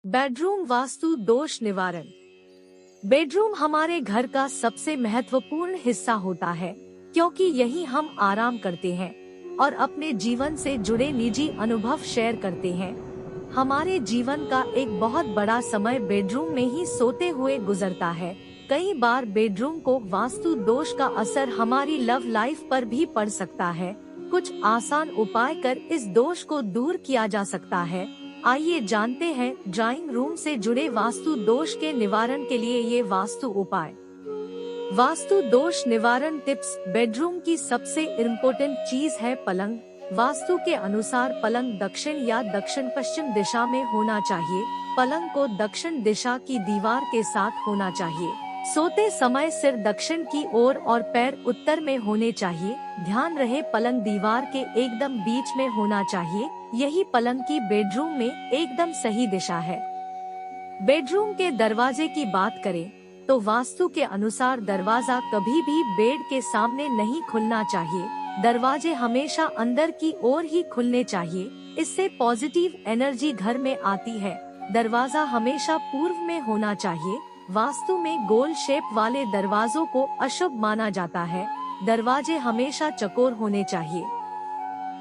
Bedroom vastu दोष निवारण। Bedroom हमारे घर का सबसे महत्वपूर्ण हिस्सा होता है, क्योंकि यही हम आराम करते हैं और अपने जीवन से जुड़े निजी अनुभव शेयर करते हैं। हमारे जीवन का एक बहुत बड़ा समय बेडरूम में ही सोते हुए गुजरता है। कई बार बेडरूम को वास्तु दोष का असर हमारी लव लाइफ पर भी पड़ सकता है। कुछ आसान उपाय कर इस दोष को दूर किया जा सकता है। आइए जानते हैं ड्राइंग रूम से जुड़े वास्तु दोष के निवारण के लिए ये वास्तु उपाय। वास्तु दोष निवारण टिप्स। बेडरूम की सबसे इम्पोर्टेंट चीज है पलंग। वास्तु के अनुसार पलंग दक्षिण या दक्षिण पश्चिम दिशा में होना चाहिए। पलंग को दक्षिण दिशा की दीवार के साथ होना चाहिए। सोते समय सिर दक्षिण की ओर और पैर उत्तर में होने चाहिए। ध्यान रहे पलंग दीवार के एकदम बीच में होना चाहिए। यही पलंग की बेडरूम में एकदम सही दिशा है। बेडरूम के दरवाजे की बात करें तो वास्तु के अनुसार दरवाजा कभी भी बेड के सामने नहीं खुलना चाहिए। दरवाजे हमेशा अंदर की ओर ही खुलने चाहिए। इससे पॉजिटिव एनर्जी घर में आती है। दरवाजा हमेशा पूर्व में होना चाहिए। वास्तु में गोल शेप वाले दरवाजों को अशुभ माना जाता है। दरवाजे हमेशा चौकोर होने चाहिए।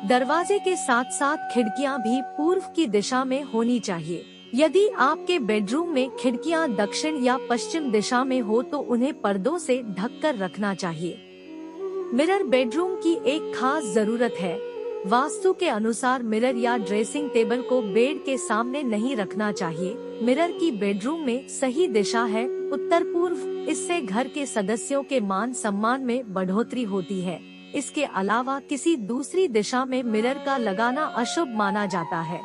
दरवाजे के साथ साथ खिड़कियां भी पूर्व की दिशा में होनी चाहिए। यदि आपके बेडरूम में खिड़कियां दक्षिण या पश्चिम दिशा में हो तो उन्हें पर्दों से ढककर रखना चाहिए। मिरर बेडरूम की एक खास जरूरत है। वास्तु के अनुसार मिरर या ड्रेसिंग टेबल को बेड के सामने नहीं रखना चाहिए। मिरर की बेडरूम में सही दिशा है उत्तर पूर्व। इससे घर के सदस्यों के मान सम्मान में बढ़ोतरी होती है। इसके अलावा किसी दूसरी दिशा में मिरर का लगाना अशुभ माना जाता है।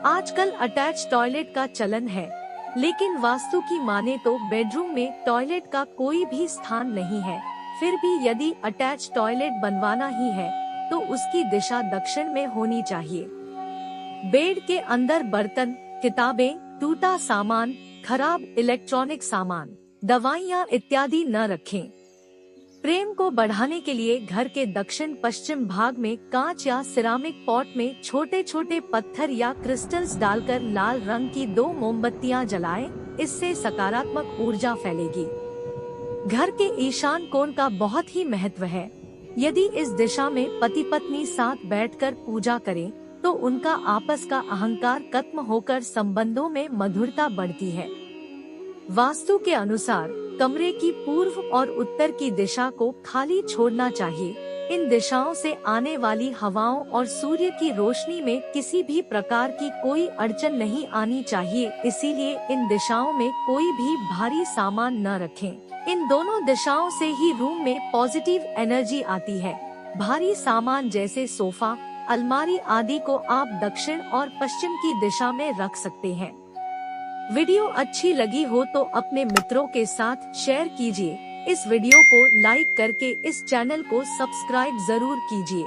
आजकल अटैच टॉयलेट का चलन है, लेकिन वास्तु की माने तो बेडरूम में टॉयलेट का कोई भी स्थान नहीं है। फिर भी यदि अटैच टॉयलेट बनवाना ही है तो उसकी दिशा दक्षिण में होनी चाहिए। बेड के अंदर बर्तन, किताबें, टूटा सामान, खराब इलेक्ट्रॉनिक सामान, दवाइयाँ इत्यादि न रखें। प्रेम को बढ़ाने के लिए घर के दक्षिण पश्चिम भाग में कांच या सिरामिक पॉट में छोटे छोटे पत्थर या क्रिस्टल्स डालकर लाल रंग की 2 मोमबत्तियां जलाएं। इससे सकारात्मक ऊर्जा फैलेगी। घर के ईशान कोण का बहुत ही महत्व है। यदि इस दिशा में पति पत्नी साथ बैठकर पूजा करें तो उनका आपस का अहंकार खत्म होकर संबंधों में मधुरता बढ़ती है। वास्तु के अनुसार कमरे की पूर्व और उत्तर की दिशा को खाली छोड़ना चाहिए। इन दिशाओं से आने वाली हवाओं और सूर्य की रोशनी में किसी भी प्रकार की कोई अड़चन नहीं आनी चाहिए। इसीलिए इन दिशाओं में कोई भी भारी सामान न रखें। इन दोनों दिशाओं से ही रूम में पॉजिटिव एनर्जी आती है। भारी सामान जैसे सोफा, अलमारी आदि को आप दक्षिण और पश्चिम की दिशा में रख सकते हैं। वीडियो अच्छी लगी हो तो अपने मित्रों के साथ शेयर कीजिए। इस वीडियो को लाइक करके इस चैनल को सब्सक्राइब जरूर कीजिए।